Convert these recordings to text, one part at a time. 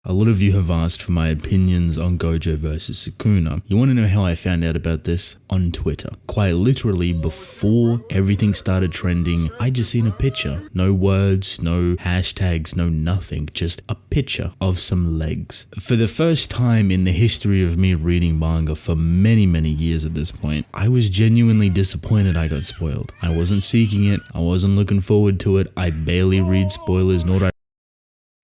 A lot of you have asked for my opinions on Gojo versus Sukuna. You want to know how I found out about this? On Twitter. Quite literally, before everything started trending, I just seen a picture. No words, no hashtags, no nothing. Just a picture of some legs. For the first time in the history of me reading manga for many years at this point, I was genuinely disappointed I got spoiled. I wasn't seeking it. I wasn't looking forward to it. I barely read spoilers, nor do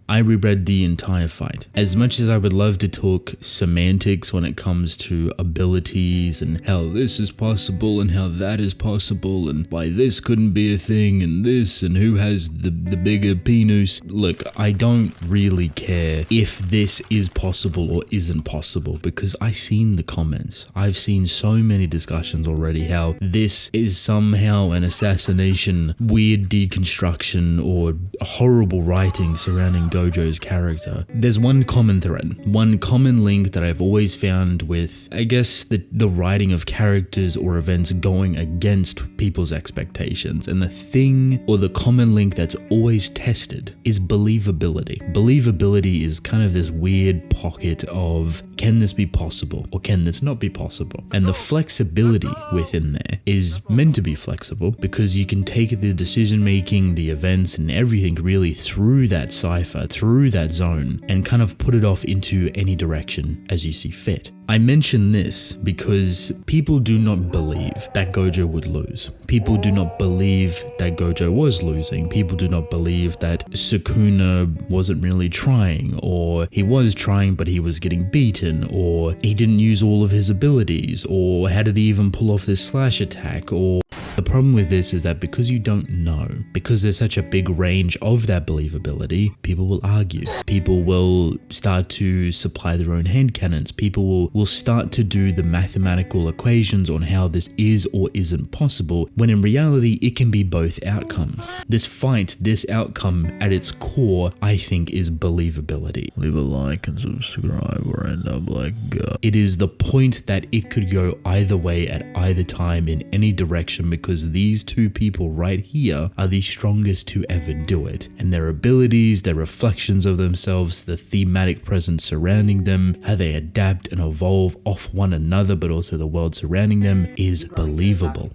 I reread the entire fight. As much as I would love to talk semantics when it comes to abilities and how this is possible and how that is possible and why this couldn't be a thing and this and who has the bigger penis. Look, I don't really care if this is possible or isn't possible because I've seen the comments. I've seen so many discussions already how this is somehow an assassination, weird deconstruction or horrible writing surrounding Gojo's character. There's one common thread, one common link that I've always found with, I guess, the writing of characters or events going against people's expectations. And the thing or the common link that's always tested is believability. Believability is kind of this weird pocket of, can this be possible or can this not be possible? And the flexibility within there is meant to be flexible because you can take the decision making, the events and everything really through that cipher, through that zone, and kind of put it off into any direction as you see fit. I mention this because people do not believe that Gojo would lose. People do not believe that Gojo was losing. People do not believe that Sukuna wasn't really trying, or he was trying but he was getting beaten, or he didn't use all of his abilities, or how did he even pull off this slash attack, or the problem with this is that because you don't know, because there's such a big range of that believability, people will argue. People will start to supply their own handcannons. People will start to do the mathematical equations on how this is or isn't possible, when in reality, it can be both outcomes. This fight, this outcome at its core, I think is believability. Leave a like and subscribe or end up like God. It is the point that it could go either way at either time in any direction because these two people right here are the strongest to ever do it. And their abilities, their reflections of themselves, the thematic presence surrounding them, how they adapt and evolve off one another but also the world surrounding them is believable.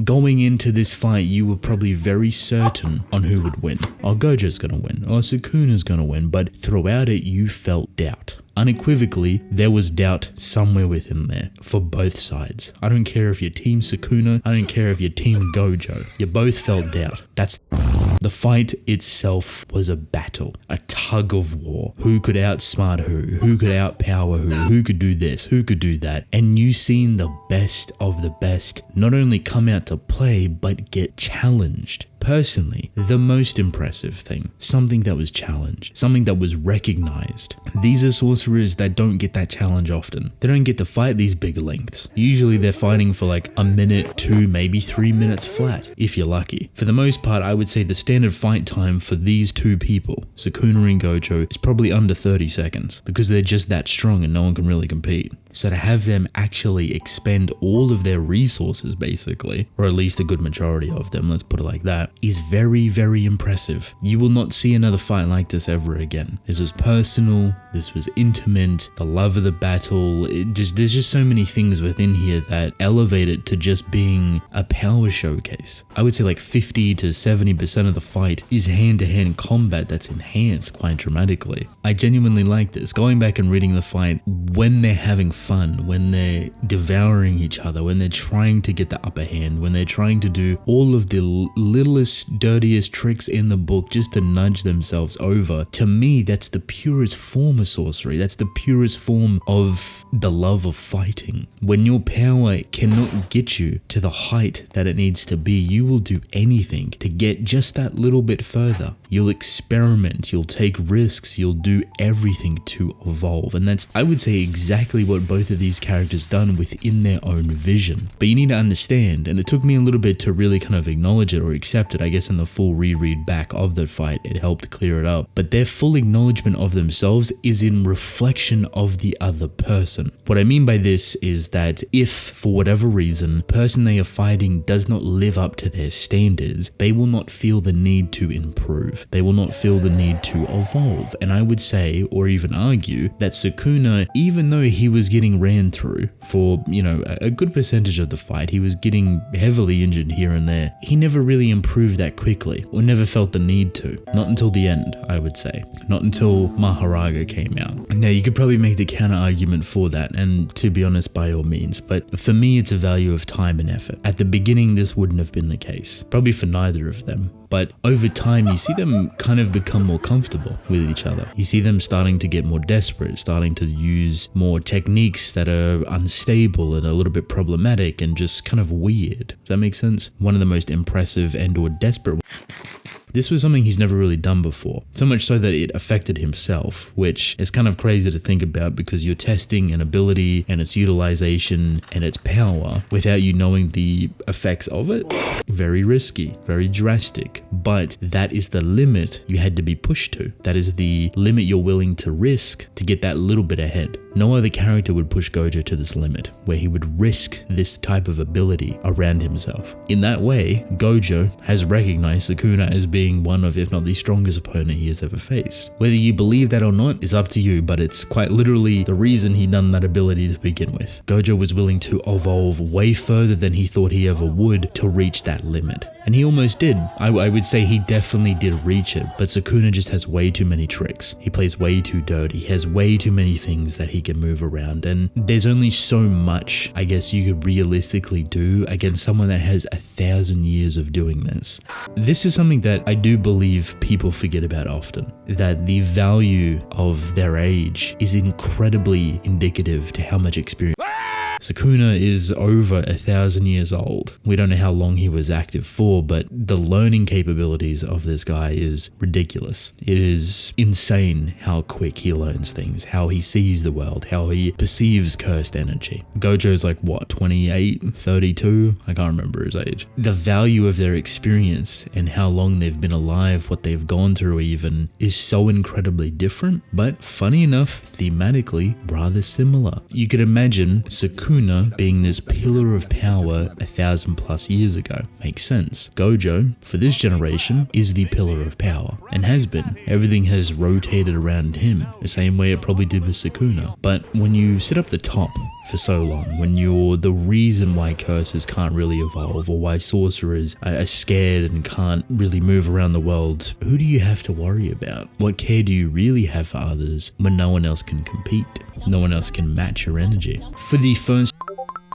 Going into this fight, you were probably very certain on who would win. Oh, Gojo's gonna win, or Sukuna's gonna win, but throughout it, you felt doubt. Unequivocally, there was doubt somewhere within there for both sides. I don't care if you're Team Sukuna, I don't care if you're Team Gojo. You both felt doubt. The fight itself was a battle, a tug of war. Who could outsmart who could outpower who could do this, who could do that. And you seen the best of the best not only come out to play, but get challenged. Personally, the most impressive thing, something that was challenged, something that was recognized. These are sorcerers that don't get that challenge often. They don't get to fight these big lengths. Usually they're fighting for like a minute, 2, maybe 3 minutes flat, if you're lucky. For the most part, I would say the standard fight time for these two people, Sukuna and Gojo, is probably under 30 seconds because they're just that strong and no one can really compete. So to have them actually expend all of their resources basically, or at least a good majority of them, let's put it like that, is very impressive. You will not see another fight like this ever again. This was personal, this was intimate, the love of the battle, there's just so many things within here that elevate it to just being a power showcase. I would say like 50 to 70% of the fight is hand-to-hand combat that's enhanced quite dramatically. I genuinely like this. Going back and reading the fight, when they're having fun, when they're devouring each other, when they're trying to get the upper hand, when they're trying to do all of the littlest, dirtiest tricks in the book just to nudge themselves over, to me, that's the purest form of sorcery. That's the purest form of the love of fighting. When your power cannot get you to the height that it needs to be, you will do anything to get just that little bit further. You'll experiment, you'll take risks, you'll do everything to evolve. And that's, I would say, exactly what both of these characters done within their own vision. But you need to understand, and it took me a little bit to really kind of acknowledge it or accept it. I guess in the full reread back of that fight, it helped clear it up. But their full acknowledgement of themselves is in reflection of the other person. What I mean by this is that if, for whatever reason, the person they are fighting does not live up to their standards, they will not feel the need to improve. They will not feel the need to evolve. And I would say, or even argue, that Sukuna, even though he was getting ran through for, a good percentage of the fight, he was getting heavily injured here and there, he never really improved that quickly, or never felt the need to. Not until the end, I would say. Not until Maharaga came out. Now, you could probably make the counter argument for that, and to be honest, by all means, but for me, it's a value of time and effort. At the beginning, this wouldn't have been the case. Probably for neither of them. But over time, you see them kind of become more comfortable with each other. You see them starting to get more desperate, starting to use more techniques that are unstable and a little bit problematic and just kind of weird. Does that make sense? One of the most impressive and or desperate. This was something he's never really done before, so much so that it affected himself, which is kind of crazy to think about because you're testing an ability and its utilization and its power without you knowing the effects of it. Very risky, very drastic, but that is the limit you had to be pushed to. That is the limit you're willing to risk to get that little bit ahead. No other character would push Gojo to this limit, where he would risk this type of ability around himself. In that way, Gojo has recognized Sukuna as being one of, if not the strongest opponent he has ever faced. Whether you believe that or not is up to you, but it's quite literally the reason he done that ability to begin with. Gojo was willing to evolve way further than he thought he ever would to reach that limit. And he almost did. I would say he definitely did reach it, but Sukuna just has way too many tricks. He plays way too dirty. He has way too many things that he can move around, and there's only so much, I guess, you could realistically do against someone that has 1,000 years of doing this. This is something that I do believe people forget about often, that the value of their age is incredibly indicative to how much experience. Sukuna is over 1,000 years old. We don't know how long he was active for, but the learning capabilities of this guy is ridiculous. It is insane how quick he learns things, how he sees the world, how he perceives cursed energy. Gojo's like, what, 28, 32? I can't remember his age. The value of their experience and how long they've been alive, what they've gone through even, is so incredibly different, but funny enough, thematically, rather similar. You could imagine Sukuna being this pillar of power 1,000 plus years ago. Makes sense. Gojo, for this generation, is the pillar of power, and has been. Everything has rotated around him, the same way it probably did with Sukuna. But when you sit up the top for so long, when you're the reason why curses can't really evolve, or why sorcerers are scared and can't really move around the world, who do you have to worry about? What care do you really have for others when no one else can compete? No one else can match your energy? For the first,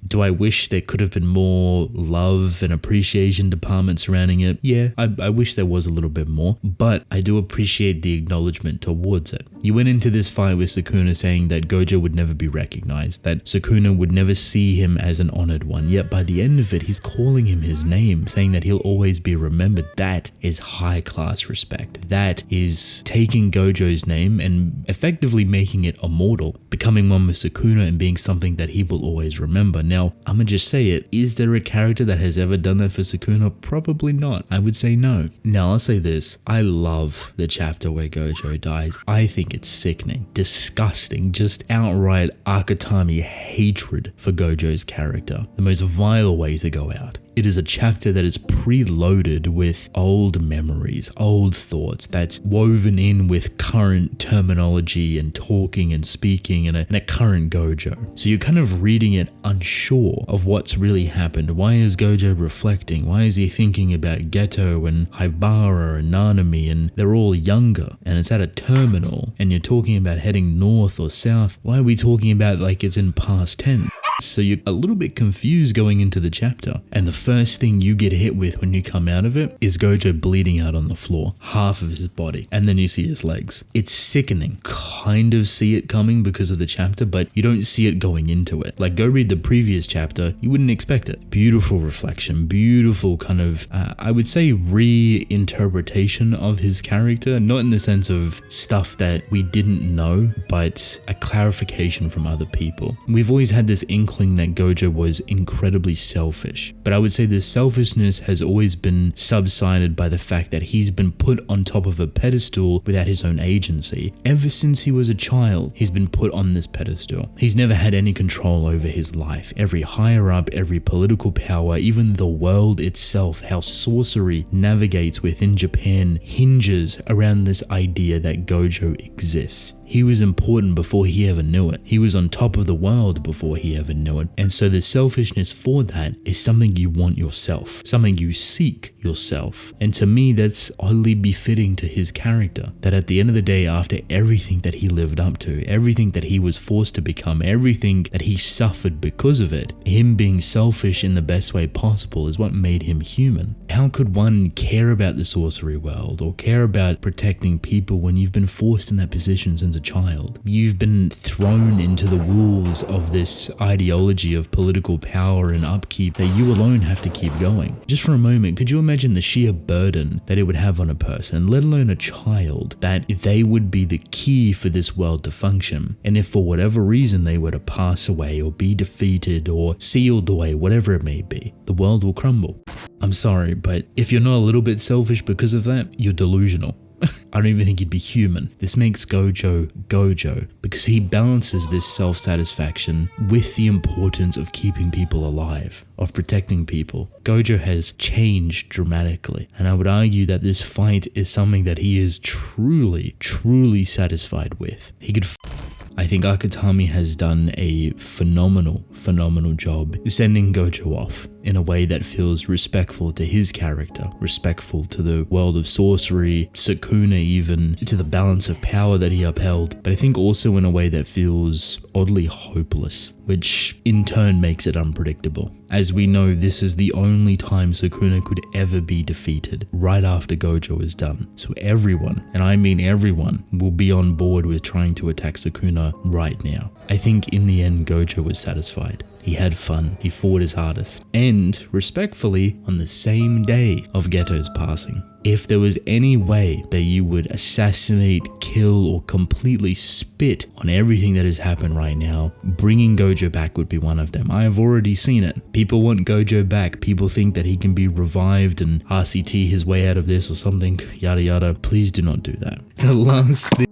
do I wish there could have been more love and appreciation department surrounding it? Yeah, I wish there was a little bit more, but I do appreciate the acknowledgement towards it. You went into this fight with Sukuna saying that Gojo would never be recognized, that Sukuna would never see him as an honored one, yet by the end of it, he's calling him his name, saying that he'll always be remembered. That is high class respect. That is taking Gojo's name and effectively making it immortal, becoming one with Sukuna and being something that he will always remember. Now, I'm gonna just say it, is there a character that has ever done that for Sukuna? Probably not. I would say no. Now, I'll say this, I love the chapter where Gojo dies. I think it's sickening, disgusting, just outright Akatami hatred for Gojo's character. The most vile way to go out. It is a chapter that is preloaded with old memories, old thoughts that's woven in with current terminology and talking and speaking in a current Gojo. So you're kind of reading it unsure of what's really happened. Why is Gojo reflecting? Why is he thinking about Geto and Haibara and Nanami, and they're all younger and it's at a terminal and you're talking about heading north or south? Why are we talking about like it's in past past tense. So you're a little bit confused going into the chapter. And the first thing you get hit with when you come out of it is Gojo bleeding out on the floor, half of his body. And then you see his legs. It's sickening. Kind of see it coming because of the chapter, but you don't see it going into it. Like, go read the previous chapter, you wouldn't expect it. Beautiful reflection, beautiful kind of, I would say, reinterpretation of his character. Not in the sense of stuff that we didn't know, but a clarification from other people. We've always had this inkling that Gojo was incredibly selfish, but I would say this selfishness has always been subsided by the fact that he's been put on top of a pedestal without his own agency. Ever since he was a child, he's been put on this pedestal. He's never had any control over his life. Every higher up, every political power, even the world itself, how sorcery navigates within Japan hinges around this idea that Gojo exists. He was important before he ever knew it. He was on top of the world before he ever knew it. And so the selfishness for that is something you want yourself, something you seek yourself. And to me, that's oddly befitting to his character, that at the end of the day, after everything that he lived up to, everything that he was forced to become, everything that he suffered because of it, him being selfish in the best way possible is what made him human. How could one care about the sorcery world or care about protecting people when you've been forced in that position since a child? You've been thrown into the rules of this ideology of political power and upkeep that you alone have to keep going. Just for a moment, could you imagine the sheer burden that it would have on a person, let alone a child, that they would be the key for this world to function, and if for whatever reason they were to pass away or be defeated or sealed away, whatever it may be, the world will crumble. I'm sorry, but if you're not a little bit selfish because of that, you're delusional. I don't even think he'd be human. This makes Gojo Gojo because he balances this self-satisfaction with the importance of keeping people alive, of protecting people. Gojo has changed dramatically, and I would argue that this fight is something that he is truly satisfied with. He could I think Akutami has done a phenomenal job sending Gojo off in a way that feels respectful to his character, respectful to the world of sorcery, Sukuna even, to the balance of power that he upheld, but I think also in a way that feels oddly hopeless, which in turn makes it unpredictable. As we know, this is the only time Sukuna could ever be defeated, right after Gojo is done. So everyone, and I mean everyone, will be on board with trying to attack Sukuna right now. I think in the end, Gojo was satisfied. He had fun, he fought his hardest, and respectfully, on the same day of Geto's passing. If there was any way that you would assassinate, kill, or completely spit on everything that has happened right now, bringing Gojo back would be one of them. I have already seen it. People want Gojo back. People think that he can be revived and RCT his way out of this or something, yada yada. Please do not do that. The last thing